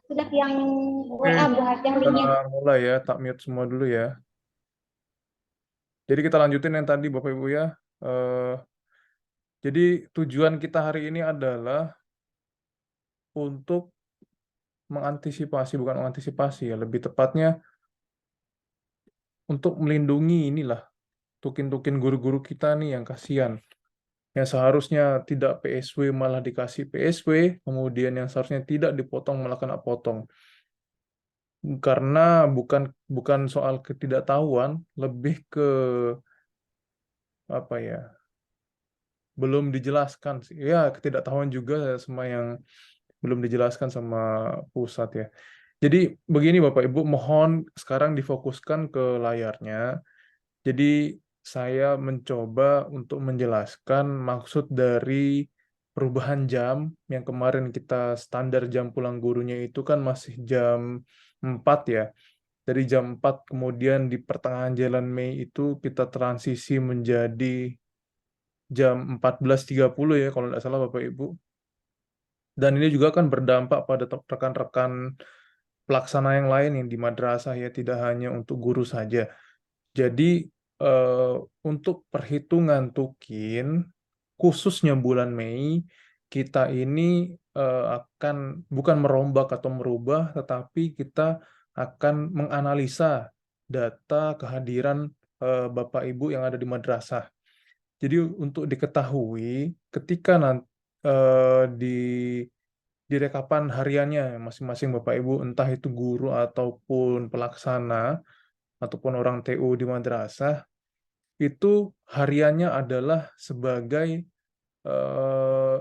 Sudah yang Oke, WA buat yang kita linknya. mulai ya. Tak mute semua dulu ya. Jadi kita lanjutin yang tadi Bapak Ibu ya. Eh, jadi tujuan kita hari ini adalah untuk mengantisipasi, bukan mengantisipasi ya, lebih tepatnya untuk melindungi inilah tukin-tukin guru-guru kita nih yang kasihan. Yang seharusnya tidak PSW malah dikasih PSW, kemudian yang seharusnya tidak dipotong malah kena potong. Karena bukan bukan soal ketidaktahuan, lebih ke apa ya? Belum dijelaskan sih. Ya, ketidaktahuan juga sama yang belum dijelaskan sama pusat ya. Jadi begini Bapak Ibu, mohon sekarang difokuskan ke layarnya. Jadi saya mencoba untuk menjelaskan maksud dari perubahan jam yang kemarin kita standar jam pulang gurunya itu kan masih jam 4 ya. Dari jam 4 kemudian di pertengahan jalan Mei itu kita transisi menjadi jam 14.30 ya kalau tidak salah Bapak Ibu. Dan ini juga kan berdampak pada rekan-rekan pelaksana yang lain yang di madrasah ya, tidak hanya untuk guru saja. Jadi eh, untuk perhitungan tukin, khususnya bulan Mei, kita ini akan bukan merombak atau merubah, tetapi kita akan menganalisa data kehadiran Bapak Ibu yang ada di madrasah. Jadi untuk diketahui, ketika nanti di rekapan hariannya masing-masing Bapak Ibu, entah itu guru ataupun pelaksana, ataupun orang TU di madrasah, itu hariannya adalah sebagai eh,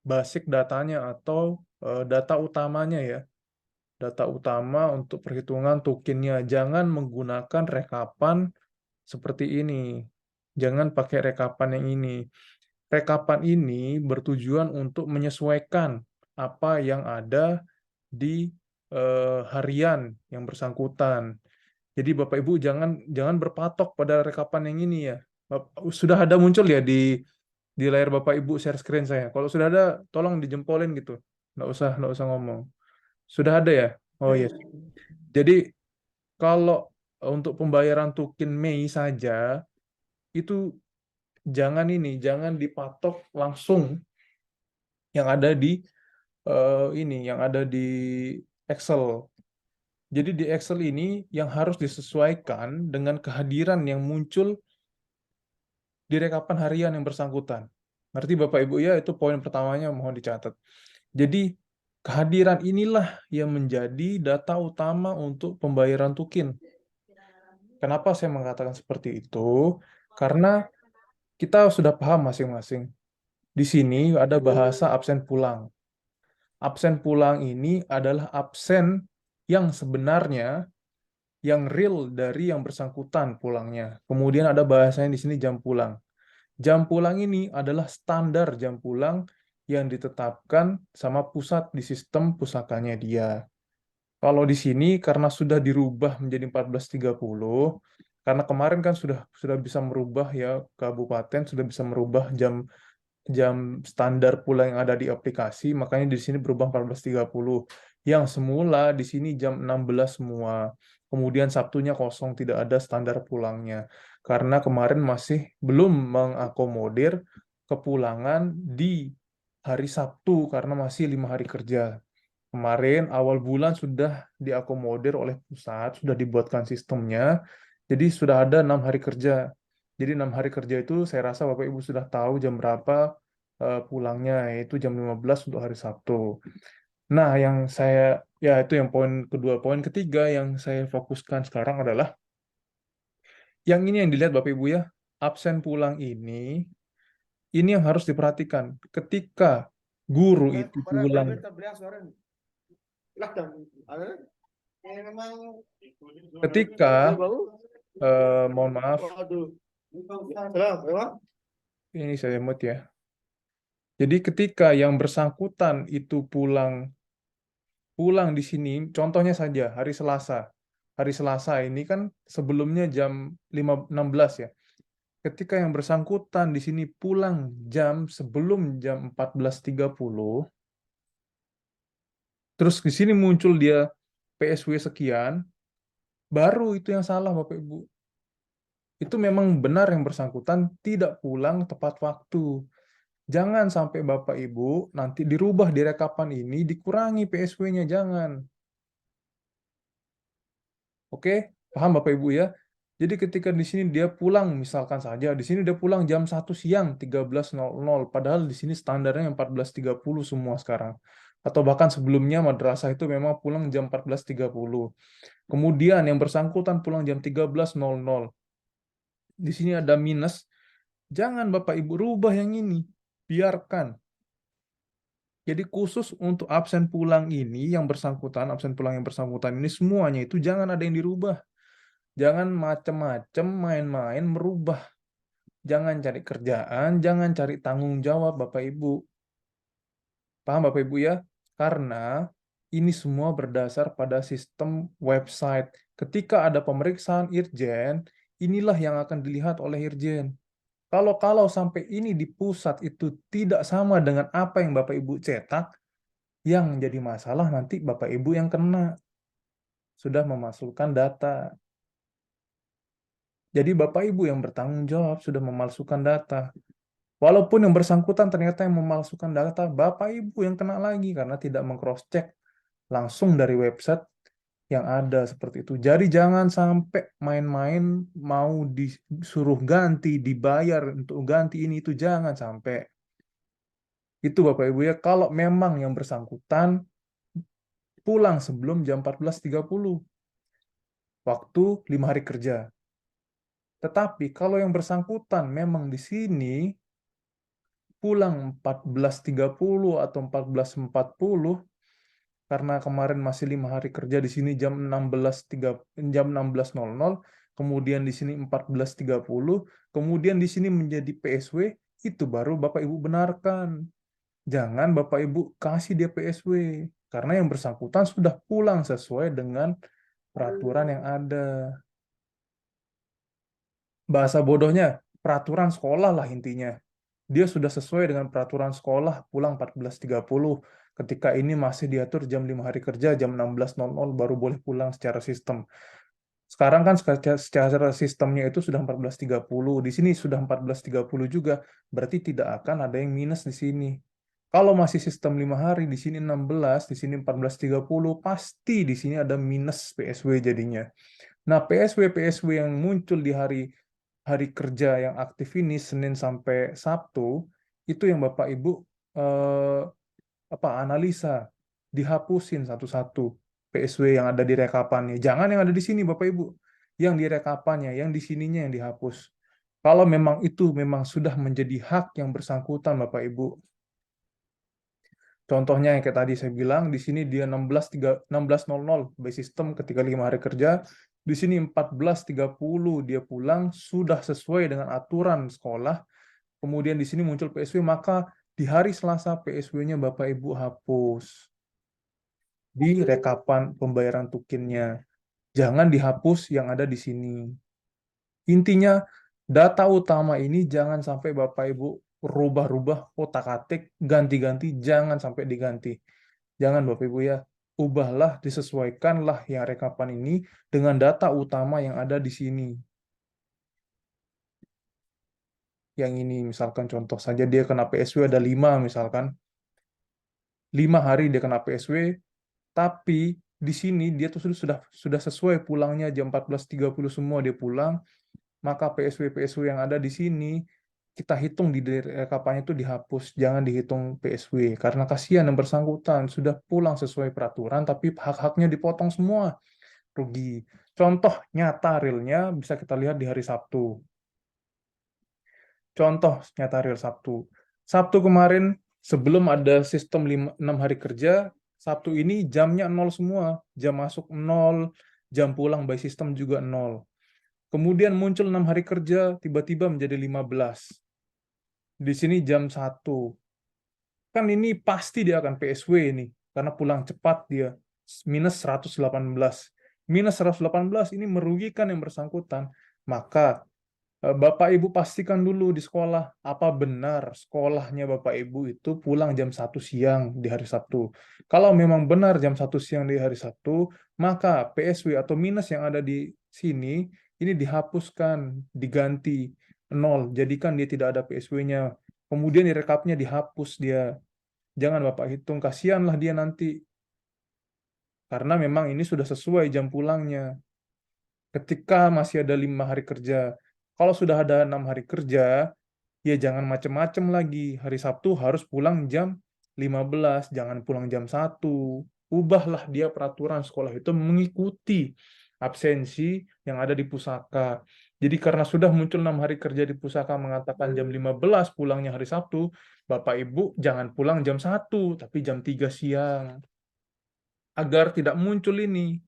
basic datanya atau data utamanya ya. Data utama untuk perhitungan tukinnya. Jangan menggunakan rekapan seperti ini. Jangan pakai rekapan yang ini. Rekapan ini bertujuan untuk menyesuaikan apa yang ada di harian yang bersangkutan. Jadi Bapak Ibu jangan berpatok pada rekapan yang ini ya. Sudah ada muncul ya di layar Bapak Ibu share screen saya. Kalau sudah ada, tolong dijempolin gitu. Nggak usah ngomong. Sudah ada ya? Oh iya. Jadi kalau untuk pembayaran tukin Mei saja itu jangan dipatok langsung yang ada di yang ada di Excel. Jadi di Excel ini yang harus disesuaikan dengan kehadiran yang muncul di rekapan harian yang bersangkutan. Ngerti Bapak Ibu ya, itu poin pertamanya mohon dicatat. Jadi kehadiran inilah yang menjadi data utama untuk pembayaran tukin. Kenapa saya mengatakan seperti itu? Karena kita sudah paham masing-masing. Di sini ada bahasa absen pulang. Absen pulang ini adalah absen yang sebenarnya yang real dari yang bersangkutan pulangnya. Kemudian ada bahasanya di sini jam pulang. Jam pulang ini adalah standar jam pulang yang ditetapkan sama pusat di sistem pusakanya dia. Kalau di sini karena sudah dirubah menjadi 14.30, karena kemarin kan sudah bisa merubah ya, kabupaten sudah bisa merubah jam jam standar pulang yang ada di aplikasi, makanya di sini berubah 14.30. Yang semula di sini jam 16 semua. Kemudian Sabtunya kosong, tidak ada standar pulangnya. Karena kemarin masih belum mengakomodir kepulangan di hari Sabtu karena masih 5 hari kerja. Kemarin awal bulan sudah diakomodir oleh pusat, sudah dibuatkan sistemnya. Jadi sudah ada 6 hari kerja. Jadi 6 hari kerja itu saya rasa Bapak Ibu sudah tahu jam berapa pulangnya, yaitu jam 15 untuk hari Sabtu. Nah, ya itu yang poin kedua. Poin ketiga yang saya fokuskan sekarang adalah yang ini yang dilihat Bapak Ibu ya, absen pulang ini yang harus diperhatikan. Ketika guru itu pulang, ketika mohon maaf, ini saya mute ya. Jadi ketika yang bersangkutan itu pulang pulang di sini, contohnya saja hari Selasa. Hari Selasa ini kan sebelumnya jam 5.16 ya. Ketika yang bersangkutan di sini pulang sebelum jam 14.30, Terus di sini muncul dia PSW sekian, baru itu yang salah Bapak Ibu. Itu memang benar yang bersangkutan tidak pulang tepat waktu. Jangan sampai Bapak Ibu nanti dirubah di rekapan ini, dikurangi PSW-nya, jangan. Oke, paham Bapak Ibu ya? Jadi ketika di sini dia pulang, misalkan saja, di sini dia pulang jam 1 siang, 13.00, padahal di sini standarnya 14.30 semua sekarang. Atau bahkan sebelumnya madrasah itu memang pulang jam 14.30. Kemudian yang bersangkutan pulang jam 13.00. Di sini ada minus, jangan Bapak Ibu rubah yang ini. Biarkan. Jadi khusus untuk absen pulang ini yang bersangkutan, absen pulang yang bersangkutan ini semuanya itu jangan ada yang dirubah. Jangan macem-macem main-main merubah. Jangan cari kerjaan, jangan cari tanggung jawab Bapak Ibu. Paham Bapak Ibu ya? Karena ini semua berdasar pada sistem website. Ketika ada pemeriksaan Irjen, inilah yang akan dilihat oleh Irjen. Kalau sampai ini di pusat itu tidak sama dengan apa yang Bapak Ibu cetak, yang jadi masalah nanti Bapak Ibu yang kena. Sudah memasukkan data. Jadi Bapak Ibu yang bertanggung jawab sudah memalsukan data. Walaupun yang bersangkutan ternyata yang memalsukan data, Bapak Ibu yang kena lagi karena tidak meng-cross-check langsung dari website yang ada seperti itu. Jadi jangan sampai main-main mau disuruh ganti, dibayar untuk ganti ini itu jangan sampai. Itu Bapak Ibu ya, kalau memang yang bersangkutan pulang sebelum jam 14.30, waktu 5 hari kerja. Tetapi kalau yang bersangkutan memang di sini pulang 14.30 atau 14.40, karena kemarin masih 5 hari kerja di sini jam 16.00, kemudian di sini 14.30, kemudian di sini menjadi PSW, itu baru Bapak Ibu benarkan. Jangan Bapak Ibu kasih dia PSW, karena yang bersangkutan sudah pulang sesuai dengan peraturan yang ada. Bahasa bodohnya, peraturan sekolah lah intinya. Dia sudah sesuai dengan peraturan sekolah, pulang 14.30. Ketika ini masih diatur jam 5 hari kerja, jam 16.00 baru boleh pulang secara sistem. Sekarang kan secara sistemnya itu sudah 14.30. Di sini sudah 14.30 juga, berarti tidak akan ada yang minus di sini. Kalau masih sistem 5 hari, di sini 16, di sini 14.30, pasti di sini ada minus PSW jadinya. Nah, PSW yang muncul di hari kerja yang aktif ini, Senin sampai Sabtu, itu yang Bapak Ibu eh, analisa, dihapusin satu-satu PSW yang ada di rekapannya. Jangan yang ada di sini Bapak Ibu, yang di rekapannya, yang di sininya yang dihapus. Kalau memang itu memang sudah menjadi hak yang bersangkutan Bapak Ibu. Contohnya yang kayak tadi saya bilang, di sini dia 16.00 by system ketika 5 hari kerja, di sini 14.30 dia pulang, sudah sesuai dengan aturan sekolah, kemudian di sini muncul PSW, maka di hari Selasa PSW-nya Bapak Ibu hapus di rekapan pembayaran tukinnya. Jangan dihapus yang ada di sini. Intinya, data utama ini jangan sampai Bapak Ibu rubah-rubah, otak-atik, ganti-ganti, jangan sampai diganti. Jangan Bapak Ibu ya, ubahlah, disesuaikanlah yang rekapan ini dengan data utama yang ada di sini. Yang ini misalkan contoh saja dia kena PSW ada 5 misalkan. 5 hari dia kena PSW, tapi di sini dia tuh sudah sesuai pulangnya jam 14.30 semua dia pulang, maka PSW yang ada di sini kita hitung di rekapannya itu dihapus, jangan dihitung PSW karena kasihan yang bersangkutan sudah pulang sesuai peraturan tapi hak-haknya dipotong semua, rugi. Contoh nyata realnya bisa kita lihat di hari Sabtu. Contoh nyata real Sabtu. Sabtu kemarin sebelum ada sistem 6 hari kerja, Sabtu ini jamnya 0 semua. Jam masuk 0, jam pulang by system juga 0. Kemudian muncul 6 hari kerja, tiba-tiba menjadi 15. Di sini jam 1. Kan ini pasti dia akan PSW ini, karena pulang cepat dia. Minus 118. Minus 118 ini merugikan yang bersangkutan. Maka Bapak Ibu pastikan dulu di sekolah, apa benar sekolahnya Bapak Ibu itu pulang jam 1 siang di hari Sabtu. Kalau memang benar jam 1 siang di hari Sabtu, maka PSW atau minus yang ada di sini, ini dihapuskan, diganti nol, jadikan dia tidak ada PSW-nya. Kemudian direkapnya dihapus dia. Jangan Bapak hitung, kasihanlah dia nanti. Karena memang ini sudah sesuai jam pulangnya. Ketika masih ada 5 hari kerja. Kalau sudah ada 6 hari kerja, ya jangan macem-macem lagi. Hari Sabtu harus pulang jam 15, jangan pulang jam 1. Ubahlah dia peraturan sekolah itu mengikuti absensi yang ada di pusaka. Jadi karena sudah muncul 6 hari kerja di pusaka mengatakan jam 15 pulangnya hari Sabtu, Bapak Ibu jangan pulang jam 1, tapi jam 3 siang. Agar tidak muncul ini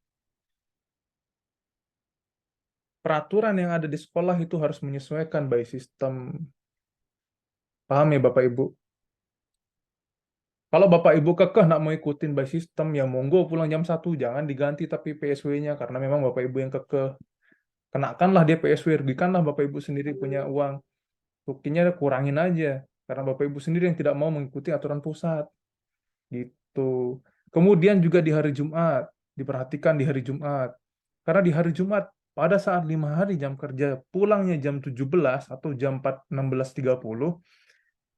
peraturan yang ada di sekolah itu harus menyesuaikan by sistem. Paham ya Bapak Ibu? Kalau Bapak Ibu kekeh nak mau ikutin by system, ya monggo pulang jam 1, jangan diganti tapi PSW-nya, karena memang Bapak Ibu yang kekeh. Kenakanlah dia PSW, rugikanlah Bapak Ibu sendiri punya uang. Buktinya kurangin aja, karena Bapak Ibu sendiri yang tidak mau mengikuti aturan pusat. Gitu. Kemudian juga di hari Jumat, diperhatikan di hari Jumat. Karena di hari Jumat, pada saat 5 hari jam kerja, pulangnya jam 17 atau jam 16.30,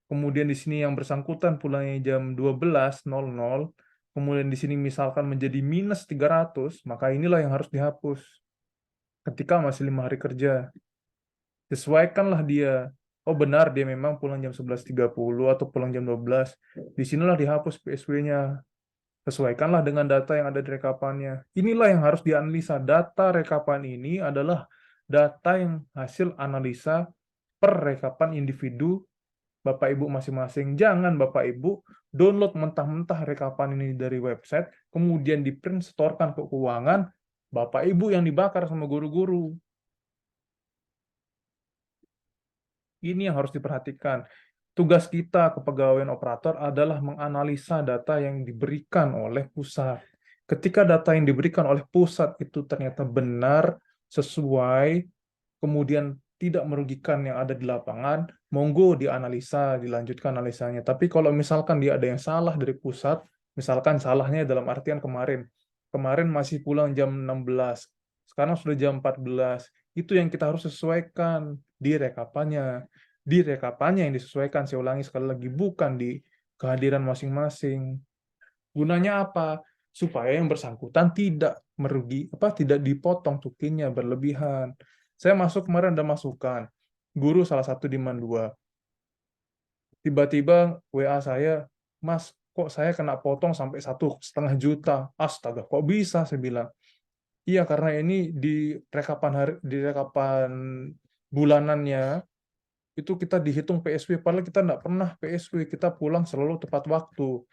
kemudian di sini yang bersangkutan pulangnya jam 12.00, kemudian di sini misalkan menjadi -300, maka inilah yang harus dihapus ketika masih 5 hari kerja. Sesuaikanlah dia. Oh benar dia memang pulang jam 11.30 atau pulang jam 12. Disinilah dihapus PSW-nya. Sesuaikanlah dengan data yang ada di rekapannya. Inilah yang harus dianalisa. Data rekapan ini adalah data yang hasil analisa per rekapan individu Bapak Ibu masing-masing. Jangan Bapak Ibu download mentah-mentah rekapan ini dari website, kemudian di print, setorkan ke keuangan, Bapak Ibu yang dibakar sama guru-guru. Ini yang harus diperhatikan. Tugas kita kepegawaian operator adalah menganalisa data yang diberikan oleh pusat. Ketika data yang diberikan oleh pusat itu ternyata benar, sesuai, kemudian tidak merugikan yang ada di lapangan, monggo dianalisa, dilanjutkan analisanya. Tapi kalau misalkan dia ada yang salah dari pusat, misalkan salahnya dalam artian kemarin masih pulang jam 16, sekarang sudah jam 14, itu yang kita harus sesuaikan di rekapannya. Di rekapannya yang disesuaikan, saya ulangi sekali lagi, bukan di kehadiran masing-masing. Gunanya apa? Supaya yang bersangkutan tidak tidak dipotong tukinnya berlebihan. Saya masuk kemarin ada masukan, guru salah satu di Mandua. Tiba-tiba WA saya, Mas, kok saya kena potong sampai 1,5 juta? Astaga, kok bisa? Saya bilang. Iya, karena ini di rekapan bulanannya itu kita dihitung PSW, padahal kita nggak pernah PSW, kita pulang selalu tepat waktu.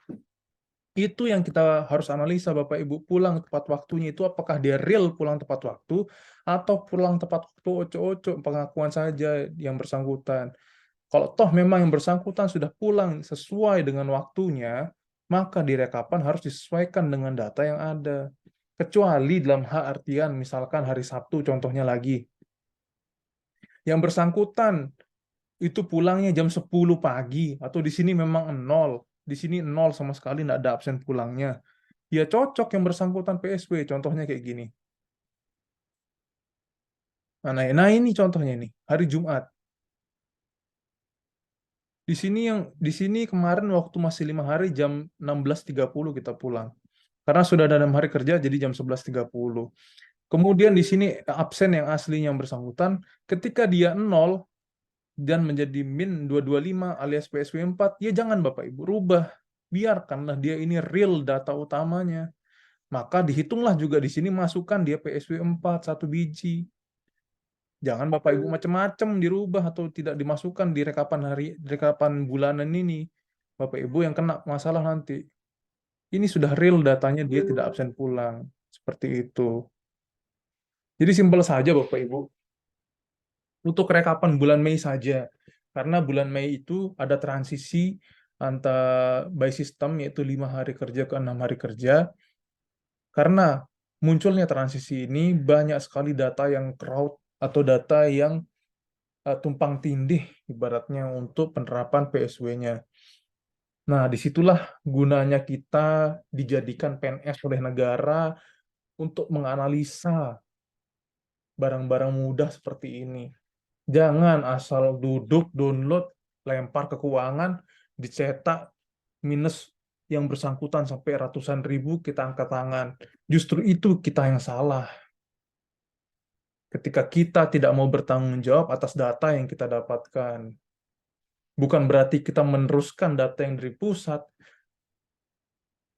Itu yang kita harus analisa Bapak Ibu, pulang tepat waktunya itu apakah dia real pulang tepat waktu atau pulang tepat waktu oco-oco pengakuan saja yang bersangkutan. Kalau toh memang yang bersangkutan sudah pulang sesuai dengan waktunya, maka di rekapan harus disesuaikan dengan data yang ada. Kecuali dalam hal artian misalkan hari Sabtu contohnya lagi, yang bersangkutan itu pulangnya jam 10 pagi, atau di sini memang nol, di sini nol sama sekali, nggak ada absen pulangnya, ya cocok yang bersangkutan PSW, contohnya kayak gini. Nah ini contohnya nih, hari Jumat. Di sini kemarin waktu masih 5 hari jam 16.30 kita pulang. Karena sudah ada 6 hari kerja jadi jam 11.30. Kemudian di sini absen yang aslinya yang bersangkutan ketika dia nol dan menjadi -225 alias PSW 4, ya jangan Bapak Ibu rubah. Biarkanlah dia ini real data utamanya. Maka dihitunglah juga di sini masukkan dia PSW 4 1 biji. Jangan Bapak Ibu macam-macam dirubah atau tidak dimasukkan di rekapan bulanan ini. Bapak Ibu yang kena masalah nanti. Ini sudah real datanya, dia tidak absen pulang. Seperti itu. Jadi simpel saja Bapak Ibu. Untuk rekapan bulan Mei saja. Karena bulan Mei itu ada transisi antara by system, yaitu 5 hari kerja ke 6 hari kerja. Karena munculnya transisi ini, banyak sekali data yang crowd atau data yang tumpang tindih ibaratnya untuk penerapan PSW-nya. Nah, disitulah gunanya kita dijadikan PNS oleh negara untuk menganalisa barang-barang mudah seperti ini. Jangan asal duduk, download, lempar ke keuangan, dicetak, minus yang bersangkutan sampai ratusan ribu, kita angkat tangan. Justru itu kita yang salah. Ketika kita tidak mau bertanggung jawab atas data yang kita dapatkan. Bukan berarti kita meneruskan data yang dari pusat.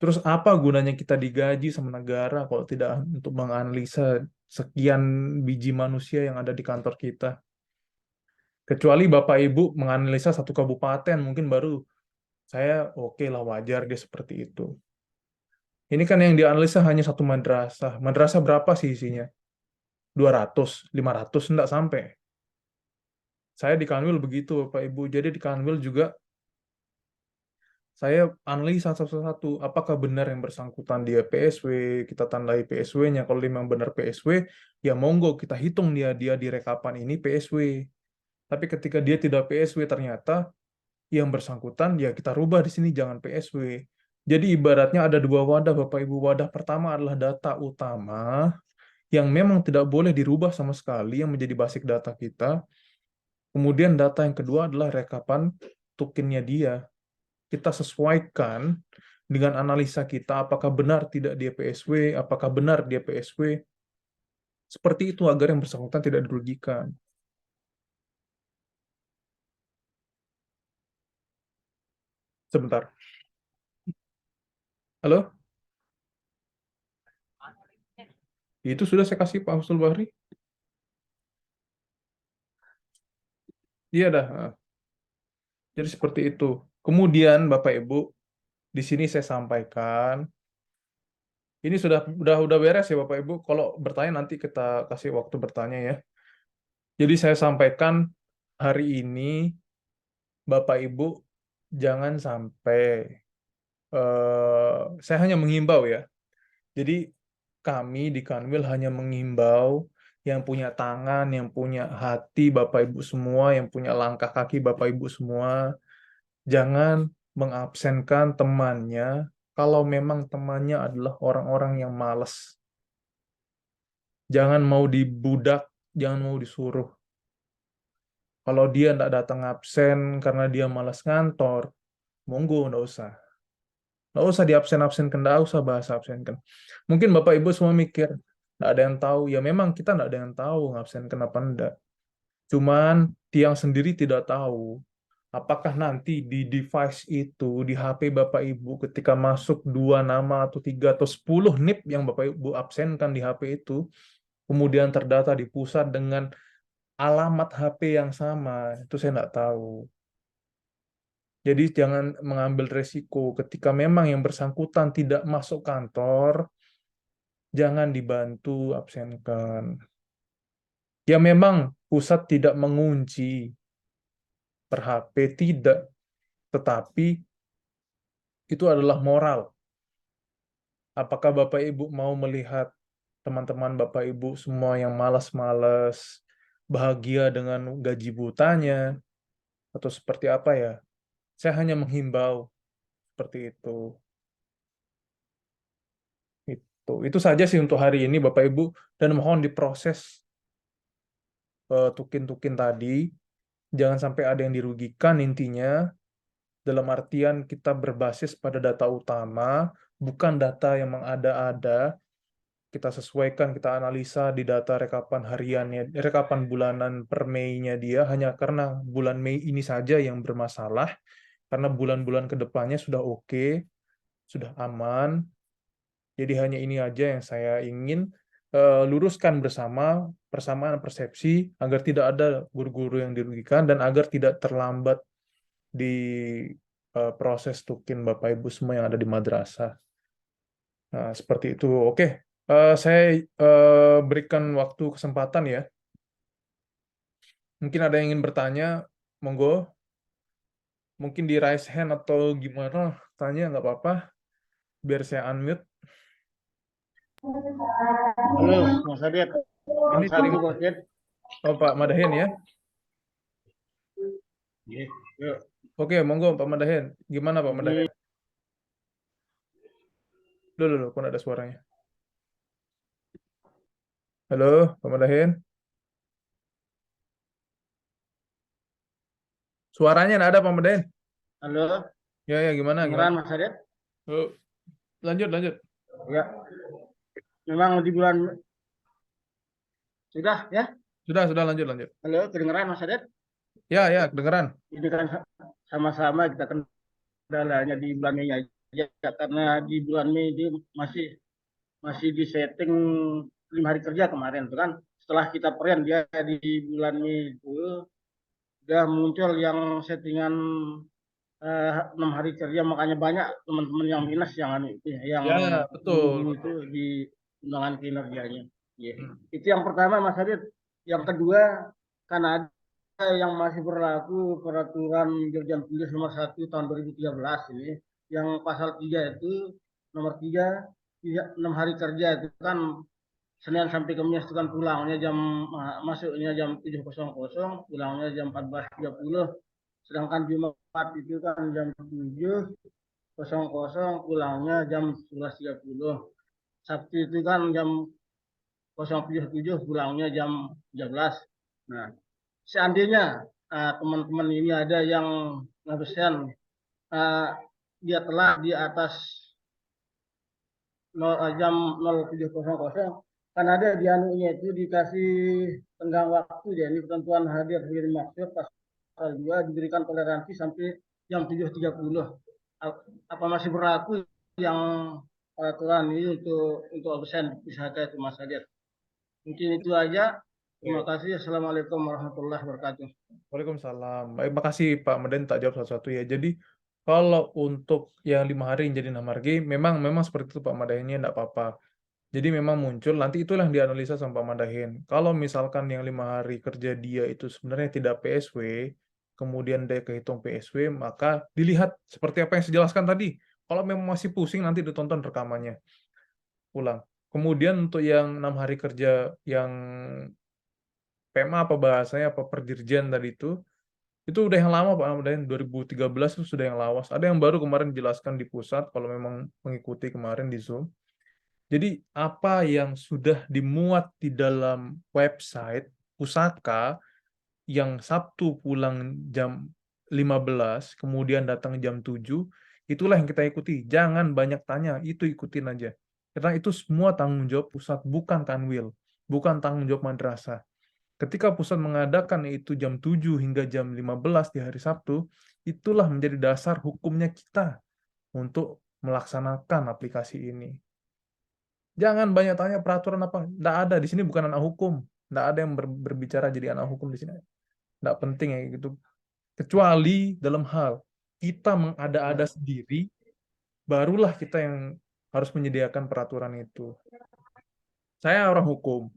Terus apa gunanya kita digaji sama negara kalau tidak untuk menganalisa sekian biji manusia yang ada di kantor kita? Kecuali Bapak Ibu menganalisa satu kabupaten, mungkin baru saya oke lah, wajar dia seperti itu. Ini kan yang dianalisa hanya satu madrasah. Madrasah berapa sih isinya? 200, 500, enggak sampai. Saya di Kanwil begitu, Bapak Ibu. Jadi di Kanwil juga saya analisa satu-satu, apakah benar yang bersangkutan dia PSW, kita tandai PSW-nya. Kalau memang benar PSW, ya monggo kita hitung dia di rekapan ini PSW. Tapi ketika dia tidak PSW, ternyata yang bersangkutan ya kita rubah di sini jangan PSW. Jadi ibaratnya ada dua wadah, Bapak Ibu. Wadah pertama adalah data utama yang memang tidak boleh dirubah sama sekali, yang menjadi basic data kita. Kemudian data yang kedua adalah rekapan tokennya dia. Kita sesuaikan dengan analisa kita, apakah benar tidak dia PSW, apakah benar dia PSW. Seperti itu agar yang bersangkutan tidak dirugikan. Sebentar. Halo? Itu sudah saya kasih Pak Husnul Bahri? Iya dah. Jadi seperti itu. Kemudian Bapak Ibu, di sini saya sampaikan, ini sudah beres ya Bapak Ibu. Kalau bertanya nanti kita kasih waktu bertanya ya. Jadi saya sampaikan hari ini Bapak Ibu jangan sampai saya hanya menghimbau ya. Jadi kami di Kanwil hanya menghimbau yang punya tangan, yang punya hati Bapak Ibu semua, yang punya langkah kaki Bapak Ibu semua, jangan mengabsenkan temannya kalau memang temannya adalah orang-orang yang malas. Jangan mau dibudak, jangan mau disuruh. Kalau dia tidak datang absen karena dia malas ngantor, monggo, nggak usah. Nggak usah diabsen-absenkan, nggak usah bahas absenkan. Mungkin Bapak Ibu semua mikir, nggak ada yang tahu. Ya memang kita nggak ada yang tahu ngabsenkan apa enggak. Cuman tiang sendiri tidak tahu apakah nanti di device itu, di HP Bapak Ibu, ketika masuk 2 nama atau 3 atau 10 NIP yang Bapak Ibu absenkan di HP itu, kemudian terdata di pusat dengan alamat HP yang sama, itu saya nggak tahu. Jadi jangan mengambil resiko ketika memang yang bersangkutan tidak masuk kantor, jangan dibantu absenkan. Ya memang pusat tidak mengunci per HP, tidak. Tetapi itu adalah moral. Apakah Bapak Ibu mau melihat teman-teman Bapak Ibu semua yang malas-malas, bahagia dengan gaji butanya, atau seperti apa ya? Saya hanya menghimbau seperti itu. Itu saja sih untuk hari ini Bapak Ibu, dan mohon diproses tukin-tukin tadi. Jangan sampai ada yang dirugikan intinya, dalam artian kita berbasis pada data utama, bukan data yang mengada-ada. Kita sesuaikan, kita analisa di data rekapan hariannya, rekapan bulanan per Mei-nya dia, hanya karena bulan Mei ini saja yang bermasalah, karena bulan-bulan ke depannya sudah oke, sudah aman. Jadi hanya ini aja yang saya ingin luruskan bersama, persamaan persepsi, agar tidak ada guru-guru yang dirugikan, dan agar tidak terlambat di proses tukin Bapak Ibu semua yang ada di madrasah. Nah, seperti itu. Oke, saya berikan waktu kesempatan ya. Mungkin ada yang ingin bertanya, monggo. Mungkin di raise hand atau gimana, tanya nggak apa-apa. Biar saya unmute. Halo, Mas Adit. Ini dari Satu paket. oh, Pak Madahin ya. Iya, yuk. Oke, monggo Pak Madahen. Gimana Pak Jadi Madahen? Loh, kok nggak ada suaranya? Halo, Pak Madahen. Suaranya nggak ada Pak Madahen. halo, Ya, gimana, gimana? dengeran Mas Adit? Oh, lanjut. Ya, memang di bulan sudah ya. Sudah, lanjut. Halo, kedengeran Mas Adit? Ya, kedengeran. Ini kan sama-sama kita kendalanya di bulan Mei aja karena di bulan Mei ini masih masih di setting 5 hari kerja kemarin tuh kan. Setelah kita perian dia di bulan Mei itu udah muncul yang settingan 6 hari kerja, makanya banyak teman-teman yang minus yang Ya, minggu betul. itu di undangan kinerjanya. Yeah. Hmm. Itu yang pertama Mas Adit. Yang kedua, kan ada yang masih berlaku peraturan Dirjen Pindis nomor 1 tahun 2013 ini, yang pasal 3 itu, nomor 3, 6 hari kerja itu kan Senin sampai Kamis itu kan pulangnya masuknya jam 7.00, pulangnya jam 14.30. Sedangkan Jumat itu kan jam 7.00, pulangnya jam 11.30. Sabtu itu kan jam 07.07, pulangnya jam 13. Nah, seandainya teman-teman ini ada yang ngabsen uh, dia telah di atas jam 07.00, kan ada di anunya itu dikasih tenggang waktu ya, ini ketentuan hadir sebagai dimaksud pasal 2 diberikan toleransi sampai jam 7.30. Apa masih berlaku yang peraturan ini untuk absen bisa itu Mas Hadir? Mungkin itu aja. Terima Oke. kasih. Assalamualaikum warahmatullahi wabarakatuh. Waalaikumsalam. Baik, makasih Pak Madahen tak jawab satu-satu ya. Jadi, kalau untuk yang 5 hari yang jadi 6 hari, memang seperti itu Pak Madahen, ini enggak apa-apa. Jadi memang muncul, nanti itulah yang dianalisa sama Pak Madahen. Kalau misalkan yang 5 hari kerja dia itu sebenarnya tidak PSW, kemudian dia kehitung PSW, maka dilihat seperti apa yang saya jelaskan tadi. Kalau memang masih pusing, nanti ditonton rekamannya ulang. Kemudian untuk yang 6 hari kerja yang PMA apa bahasanya, apa Perdirjen tadi itu udah yang lama Pak, udah yang 2013 itu sudah yang lawas. Ada yang baru kemarin dijelaskan di pusat, kalau memang mengikuti kemarin di Zoom. Jadi apa yang sudah dimuat di dalam website pusaka yang Sabtu pulang jam 15, kemudian datang jam 7, itulah yang kita ikuti. Jangan banyak tanya, itu ikutin aja. Karena itu semua tanggung jawab pusat, bukan Kanwil, bukan tanggung jawab madrasah. Ketika pusat mengadakan itu jam 7 hingga jam 15 di hari Sabtu, itulah menjadi dasar hukumnya kita untuk melaksanakan aplikasi ini. Jangan banyak tanya peraturan apa. Nggak ada. Di sini bukan anak hukum. Nggak ada yang berbicara jadi anak hukum di sini. Nggak penting ya gitu. Kecuali dalam hal kita mengada-ada sendiri, barulah kita yang harus menyediakan peraturan itu. Saya orang hukum.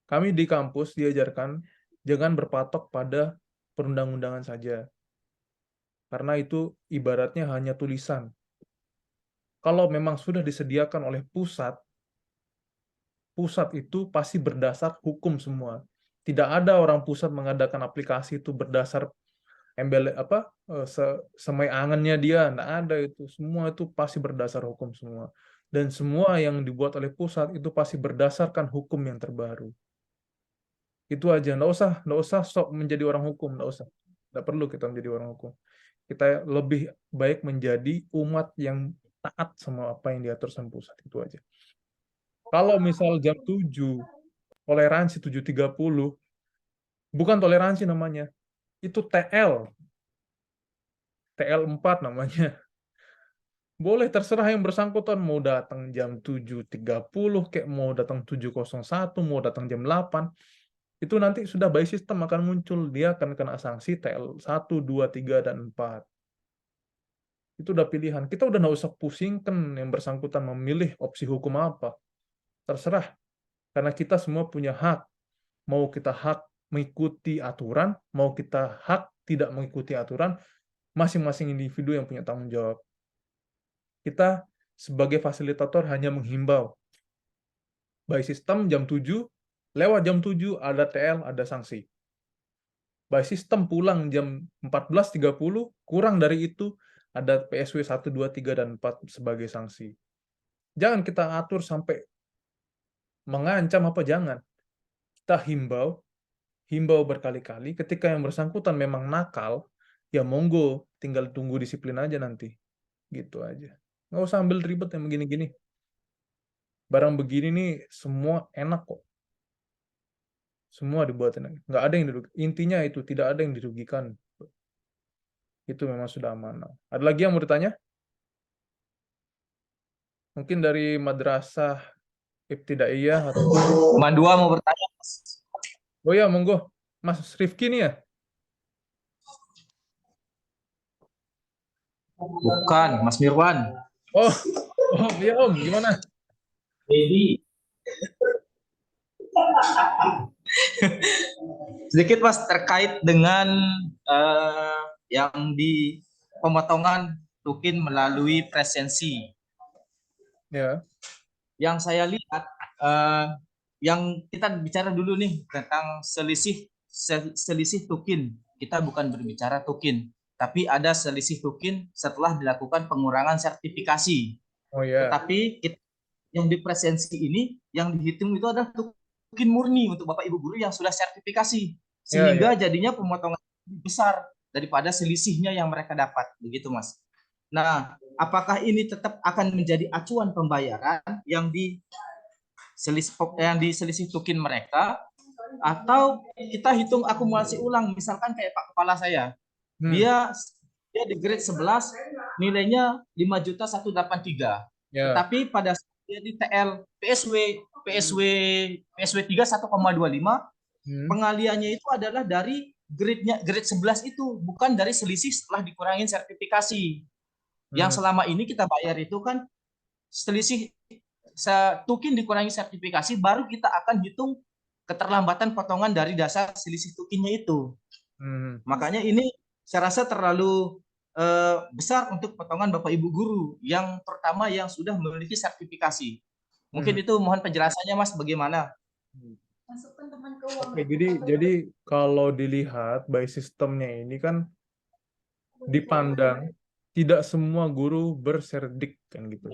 Kami di kampus diajarkan jangan berpatok pada perundang-undangan saja. Karena itu ibaratnya hanya tulisan. Kalau memang sudah disediakan oleh pusat itu pasti berdasar hukum semua. Tidak ada orang pusat mengadakan aplikasi itu berdasar embel apa semai angannya dia, tidak ada itu. Semua itu pasti berdasar hukum semua. Dan semua yang dibuat oleh pusat itu pasti berdasarkan hukum yang terbaru. Itu aja, nggak usah sok menjadi orang hukum, nggak usah. Nggak perlu kita menjadi orang hukum. Kita lebih baik menjadi umat yang taat sama apa yang diatur sama pusat, itu aja. Kalau misal jam 7 toleransi 7.30, bukan toleransi namanya, itu TL4 namanya. Boleh terserah yang bersangkutan mau datang jam 7.30 kayak mau datang 7.01, mau datang jam 8. Itu nanti sudah by system akan muncul, dia akan kena sanksi TL1, 2, 3, dan 4. Itu udah pilihan. Kita udah nggak usah pusingkan yang bersangkutan memilih opsi hukum apa. Terserah. Karena kita semua punya hak. Mau kita hak mengikuti aturan, mau kita hak tidak mengikuti aturan, masing-masing individu yang punya tanggung jawab. Kita sebagai fasilitator hanya menghimbau. By system jam 7, lewat jam 7 ada TL, ada sanksi. by system pulang jam 14.30, kurang dari itu ada PSW 1, 2, 3, dan 4 sebagai sanksi. Jangan kita atur sampai mengancam apa, jangan. Kita himbau berkali-kali, ketika yang bersangkutan memang nakal, ya monggo, tinggal tunggu disiplin aja nanti. Gitu aja. Nggak usah ambil ribet yang begini-gini. Barang begini nih semua enak kok. Semua dibuat enak. Nggak ada yang dirugikan. Intinya itu, tidak ada yang dirugikan. Itu memang sudah amanah. Ada lagi yang mau ditanya? Mungkin dari madrasah ibtidaiyah atau... Mandua mau bertanya. Oh ya, monggo. Mas Rifki nih ya? Bukan, Mas Mirwan. Oh, oh iya Om, gimana? Jadi sedikit Mas terkait dengan yang di pemotongan tukin melalui presensi. Ya. Yang saya lihat, yang kita bicara dulu nih tentang selisih tukin. Kita bukan berbicara tukin, tapi ada selisih tukin setelah dilakukan pengurangan sertifikasi. Oh ya. Tetapi yang di presensi ini yang dihitung itu adalah tukin murni untuk Bapak Ibu guru yang sudah sertifikasi, sehingga jadinya pemotongan lebih besar daripada selisihnya yang mereka dapat, begitu Mas. Nah, apakah ini tetap akan menjadi acuan pembayaran yang diselisih tukin mereka, atau kita hitung akumulasi ulang, misalkan kayak Pak Kepala saya, dia di grade 11 nilainya 5.183, tetapi pada saat dia di TL PSW 3 1,25, pengaliannya itu adalah dari grade 11 itu, bukan dari selisih setelah dikurangin sertifikasi. Yang selama ini kita bayar itu kan selisih tukin dikurangi sertifikasi, baru kita akan hitung keterlambatan potongan dari dasar selisih tukinnya itu. Makanya ini saya rasa terlalu besar untuk potongan Bapak Ibu guru yang pertama yang sudah memiliki sertifikasi. Mungkin itu mohon penjelasannya Mas, bagaimana? Oke, jadi kalau dilihat by sistemnya ini kan dipandang tidak semua guru berserdik kan gitu.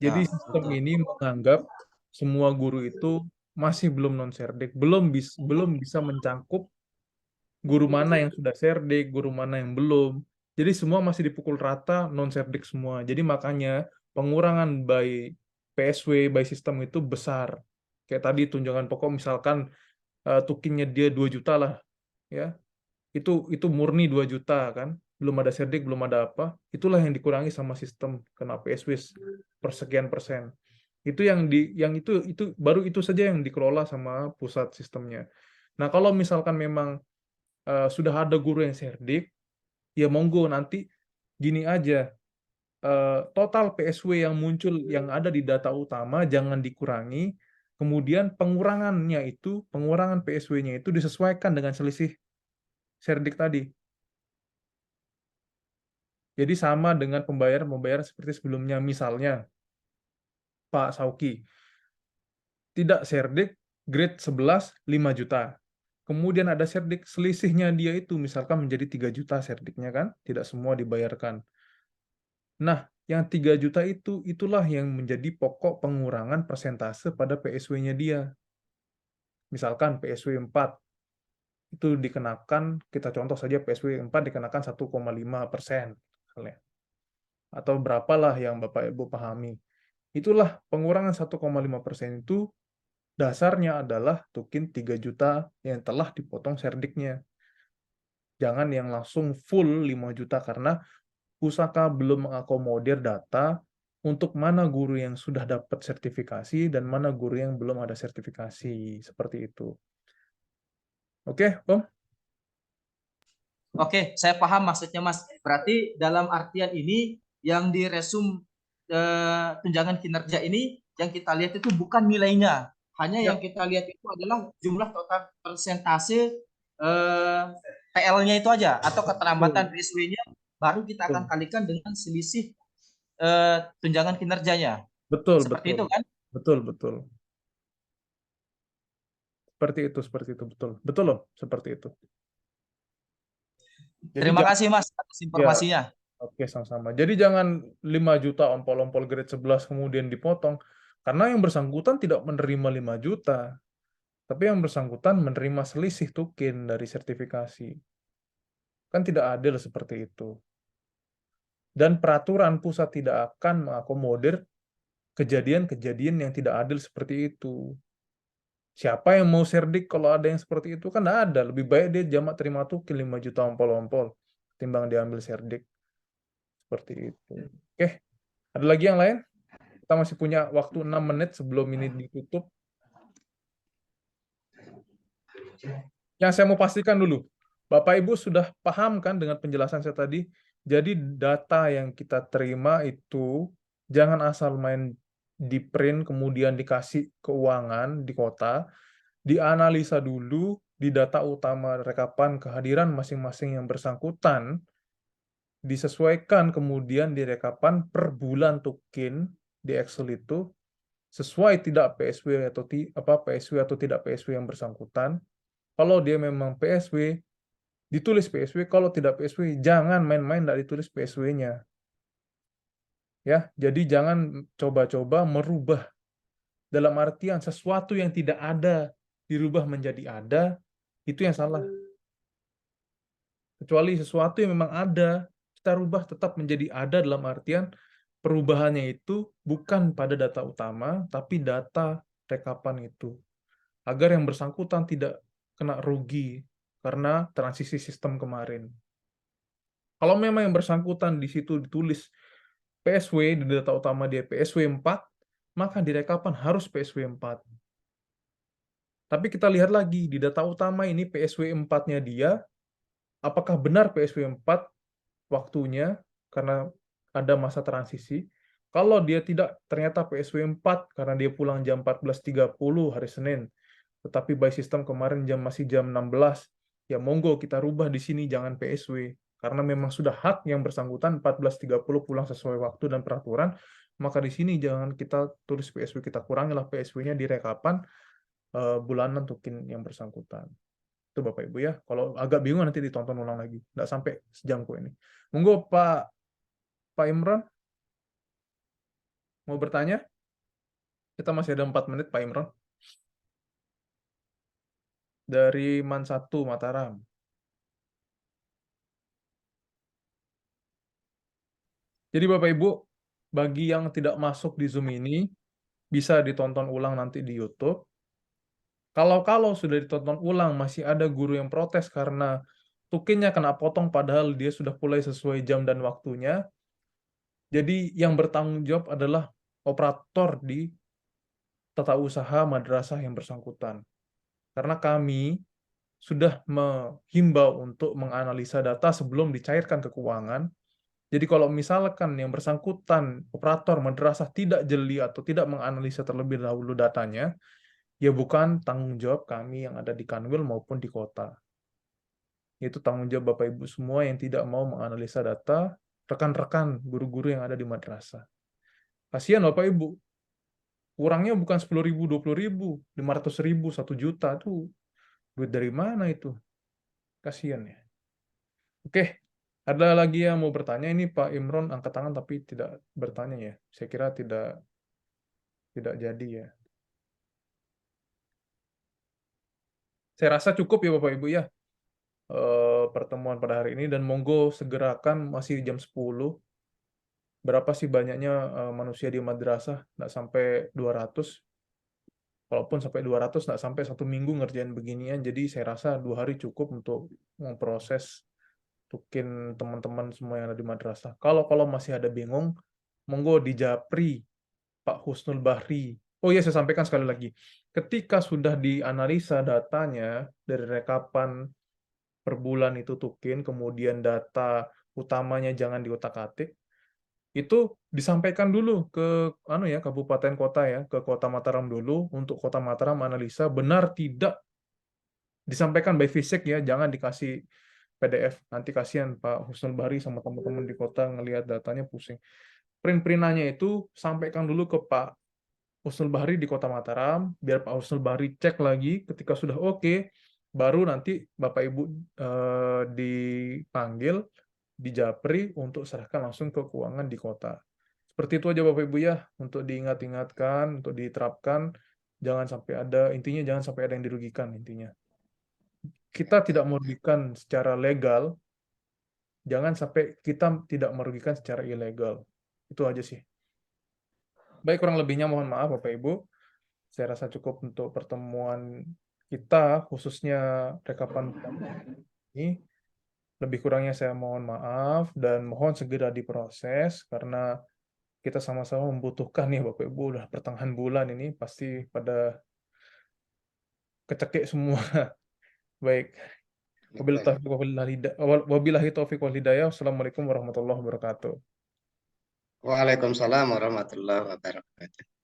Jadi sistem ini menganggap semua guru itu masih belum non-serdik, belum bisa mencangkup guru mana yang sudah serdik, guru mana yang belum. Jadi semua masih dipukul rata non-serdik semua. Jadi makanya pengurangan by PSW, by sistem itu besar. Kayak tadi tunjangan pokok misalkan tukinnya dia 2 juta lah, ya. Itu murni 2 juta kan. Belum ada serdik, belum ada apa. Itulah yang dikurangi sama sistem kena PSW persekian persen. Itu itu baru itu saja yang dikelola sama pusat sistemnya. Nah, kalau misalkan memang sudah ada guru yang serdik, ya monggo nanti gini aja, total PSW yang muncul yang ada di data utama jangan dikurangi, kemudian pengurangan PSW-nya itu disesuaikan dengan selisih serdik tadi. Jadi sama dengan pembayaran seperti sebelumnya, misalnya Pak Sauki tidak serdik grade 11 5 juta. Kemudian ada serdik, selisihnya dia itu misalkan menjadi 3 juta serdiknya kan, tidak semua dibayarkan. Nah, yang 3 juta itulah yang menjadi pokok pengurangan persentase pada PSW-nya dia. Misalkan PSW 4 itu dikenakan, kita contoh saja PSW 4 dikenakan 1,5% misalnya. Atau berapalah yang Bapak Ibu pahami. Itulah pengurangan 1,5% itu dasarnya adalah tukin 3 juta yang telah dipotong serdiknya. Jangan yang langsung full 5 juta karena pusaka belum mengakomodir data untuk mana guru yang sudah dapat sertifikasi dan mana guru yang belum ada sertifikasi. Seperti itu. Oke, Om? Oke, saya paham maksudnya Mas. Berarti dalam artian ini yang diresum tunjangan kinerja ini yang kita lihat itu bukan nilainya, hanya yang kita lihat itu adalah jumlah total persentase TL-nya itu aja, atau keterlambatan PSW-nya, baru kita akan kalikan dengan selisih tunjangan kinerjanya. Betul, seperti itu kan? Betul. Seperti itu, betul. Betul loh, seperti itu. Jadi Terima jangan, kasih Mas atas ya, informasinya. oke, sama-sama. Jadi jangan 5 juta ompol-ompol grade 11 kemudian dipotong, karena yang bersangkutan tidak menerima 5 juta, tapi yang bersangkutan menerima selisih tukin dari sertifikasi. Kan tidak adil seperti itu. Dan peraturan pusat tidak akan mengakomodir kejadian-kejadian yang tidak adil seperti itu. Siapa yang mau serdik kalau ada yang seperti itu? Kan nggak ada. Lebih baik dia jamak terima tukin 5 juta ompol-ompol ketimbang diambil serdik. Seperti itu. Oke, ada lagi yang lain? Kita masih punya waktu 6 menit sebelum ini ditutup. Yang saya mau pastikan dulu, Bapak Ibu sudah paham kan dengan penjelasan saya tadi? Jadi data yang kita terima itu jangan asal main di print kemudian dikasih keuangan di kota, dianalisa dulu di data utama rekapan kehadiran masing-masing yang bersangkutan, disesuaikan kemudian di rekapan per bulan tukin di Excel itu sesuai tidak PSW atau PSW atau tidak PSW yang bersangkutan. Kalau dia memang PSW, ditulis PSW. Kalau tidak PSW, jangan main-main tidak ditulis PSW-nya. Ya, jadi jangan coba-coba merubah dalam artian sesuatu yang tidak ada dirubah menjadi ada, itu yang salah. Kecuali sesuatu yang memang ada, kita rubah tetap menjadi ada dalam artian perubahannya itu bukan pada data utama, tapi data rekapan itu. Agar yang bersangkutan tidak kena rugi karena transisi sistem kemarin. Kalau memang yang bersangkutan di situ ditulis PSW, di data utama dia PSW 4, maka di rekapan harus PSW 4. Tapi kita lihat lagi, di data utama ini PSW 4-nya dia, apakah benar PSW 4 waktunya, karena ada masa transisi. Kalau dia tidak, ternyata PSW 4, karena dia pulang jam 14.30 hari Senin, tetapi by system kemarin masih jam 16, ya monggo kita rubah di sini jangan PSW. Karena memang sudah hak yang bersangkutan 14.30 pulang sesuai waktu dan peraturan, maka di sini jangan kita tulis PSW, kita kurangilah PSW-nya di rekapan bulanan tukin yang bersangkutan. Itu Bapak Ibu ya. Kalau agak bingung nanti ditonton ulang lagi. Nggak sampai sejam kok ini. Monggo Pak Imron mau bertanya? Kita masih ada 4 menit Pak Imron. Dari Man 1 Mataram. Jadi Bapak Ibu, bagi yang tidak masuk di Zoom ini, bisa ditonton ulang nanti di YouTube. Kalau sudah ditonton ulang, masih ada guru yang protes karena tukinnya kena potong padahal dia sudah mulai sesuai jam dan waktunya. Jadi yang bertanggung jawab adalah operator di tata usaha madrasah yang bersangkutan. Karena kami sudah menghimbau untuk menganalisa data sebelum dicairkan ke keuangan. Jadi kalau misalkan yang bersangkutan, operator madrasah tidak jeli atau tidak menganalisa terlebih dahulu datanya, ya bukan tanggung jawab kami yang ada di Kanwil maupun di kota. Itu tanggung jawab Bapak Ibu semua yang tidak mau menganalisa data, rekan-rekan guru-guru yang ada di madrasah. Kasihan Bapak Ibu, kurangnya bukan 10.000, 20.000, 500.000, 1 juta, tuh duit dari mana itu? Kasihan ya. Oke, ada lagi yang mau bertanya? Ini Pak Imron angkat tangan tapi tidak bertanya ya. Saya kira tidak jadi ya. Saya rasa cukup ya Bapak Ibu ya pertemuan pada hari ini, dan monggo segerakan, masih jam 10. Berapa sih banyaknya manusia di madrasah? Nggak sampai 200. Walaupun sampai 200, nggak sampai 1 minggu ngerjain beginian. Jadi saya rasa 2 hari cukup untuk memproses tukin teman-teman semua yang ada di madrasah. Kalau masih ada bingung, monggo di Japri Pak Husnul Bahri. Oh iya, saya sampaikan sekali lagi. Ketika sudah dianalisa datanya dari rekapan per bulan itu tukin, kemudian data utamanya jangan diotak-atik, itu disampaikan dulu ke kabupaten kota ya, ke Kota Mataram dulu, untuk Kota Mataram analisa benar tidak, disampaikan by fisik ya, jangan dikasih PDF. Nanti kasihan Pak Husnul Bahri sama teman-teman di kota ngelihat datanya pusing. Print-printannya itu sampaikan dulu ke Pak Husnul Bahri di Kota Mataram, biar Pak Husnul Bahri cek lagi, ketika sudah oke, baru nanti Bapak Ibu dipanggil, dijapri untuk serahkan langsung ke keuangan di kota. Seperti itu aja Bapak Ibu ya, untuk diingat-ingatkan, untuk diterapkan, jangan sampai ada, intinya jangan sampai ada yang dirugikan intinya. Kita tidak merugikan secara legal, jangan sampai kita tidak merugikan secara ilegal. Itu aja sih. Baik, kurang lebihnya mohon maaf Bapak Ibu. Saya rasa cukup untuk pertemuan kita, khususnya rekapan ini. Lebih kurangnya saya mohon maaf dan mohon segera diproses karena kita sama-sama membutuhkan nih Bapak Ibu, udah pertengahan bulan ini pasti pada kecekik semua. Baik. Wabillahi taufiq wal hidayah. Wassalamualaikum warahmatullahi wabarakatuh. Waalaikumsalam warahmatullahi wabarakatuh.